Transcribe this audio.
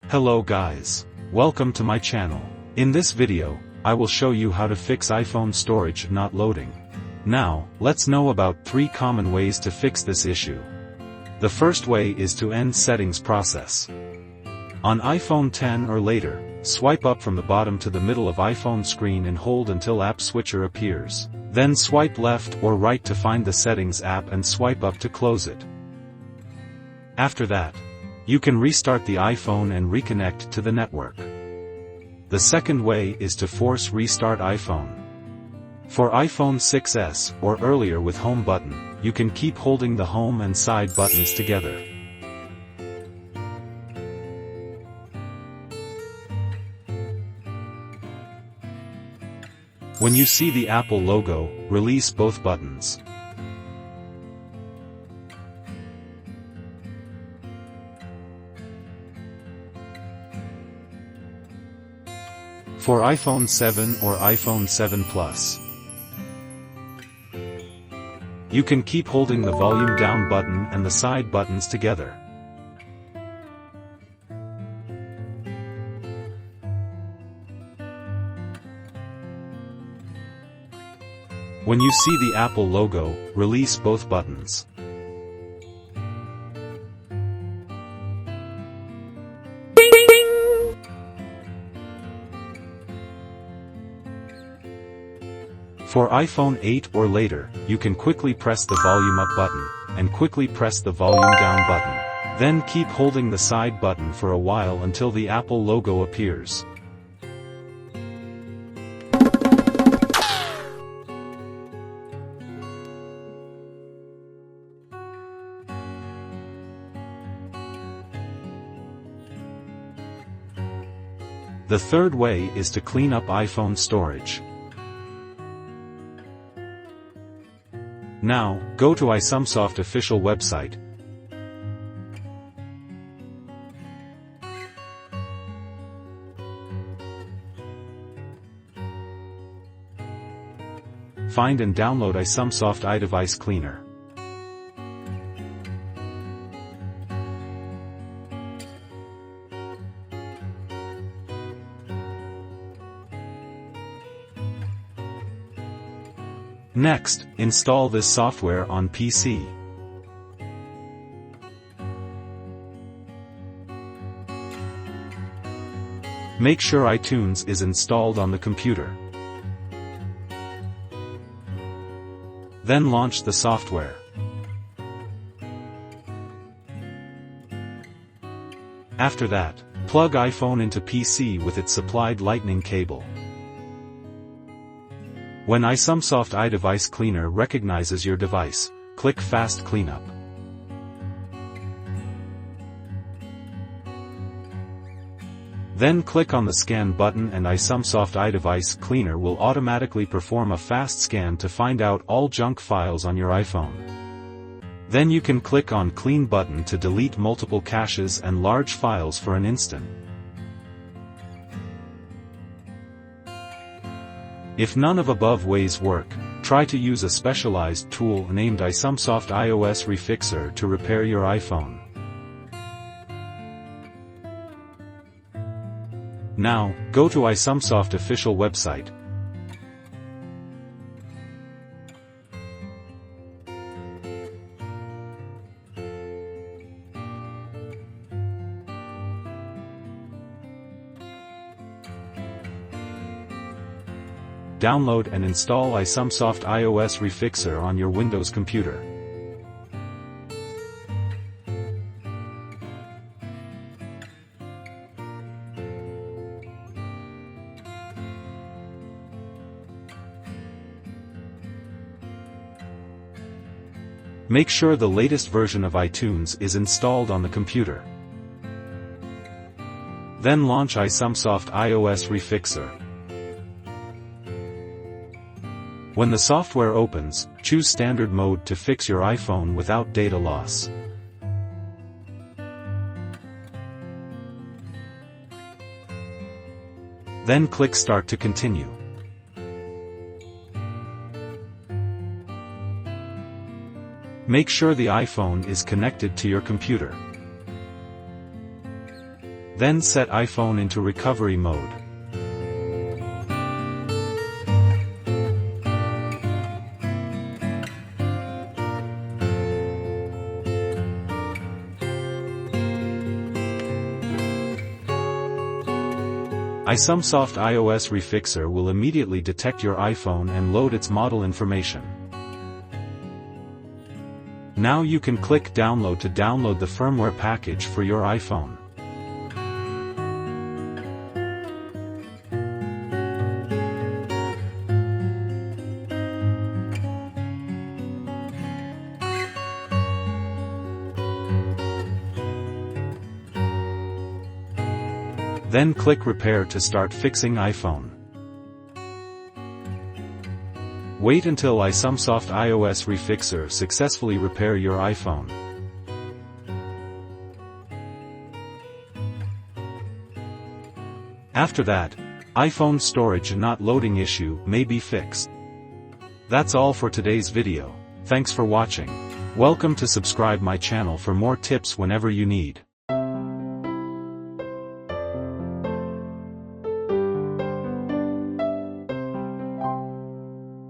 Hello guys. Welcome to my channel. In this video, I will show you how to fix iPhone storage not loading. Now, let's know about 3 common ways to fix this issue. The first way is to end settings process. On iPhone 10 or later, swipe up from the bottom to the middle of iPhone screen and hold until app switcher appears. Then swipe left or right to find the settings app and swipe up to close it. After that, you can restart the iPhone and reconnect to the network. The second way is to force restart iPhone. For iPhone 6s or earlier with home button, you can keep holding the home and side buttons together. When you see the Apple logo, release both buttons. For iPhone 7 or iPhone 7 Plus, you can keep holding the volume down button and the side buttons together. When you see the Apple logo, release both buttons. For iPhone 8 or later, you can quickly press the volume up button, and quickly press the volume down button. Then keep holding the side button for a while until the Apple logo appears. The third way is to clean up iPhone storage. Now, go to iSumsoft official website. Find and download iSumsoft iDevice Cleaner. Next, install this software on PC. Make sure iTunes is installed on the computer. Then launch the software. After that, plug iPhone into PC with its supplied lightning cable. When iSumsoft iDevice Cleaner recognizes your device, click Fast Cleanup. Then click on the Scan button and iSumsoft iDevice Cleaner will automatically perform a fast scan to find out all junk files on your iPhone. Then you can click on Clean button to delete multiple caches and large files for an instant. If none of above ways work, try to use a specialized tool named iSumsoft iOS Refixer to repair your iPhone. Now, go to iSumsoft official website. Download and install iSumsoft iOS Refixer on your Windows computer. Make sure the latest version of iTunes is installed on the computer. Then launch iSumsoft iOS Refixer. When the software opens, choose Standard Mode to fix your iPhone without data loss. Then click Start to continue. Make sure the iPhone is connected to your computer. Then set iPhone into recovery mode. iSumsoft iOS Refixer will immediately detect your iPhone and load its model information. Now you can click Download to download the firmware package for your iPhone. Then click Repair to start fixing iPhone. Wait until iSumsoft iOS Refixer successfully repair your iPhone. After that, iPhone storage not loading issue may be fixed. That's all for today's video. Thanks for watching. Welcome to subscribe my channel for more tips whenever you need.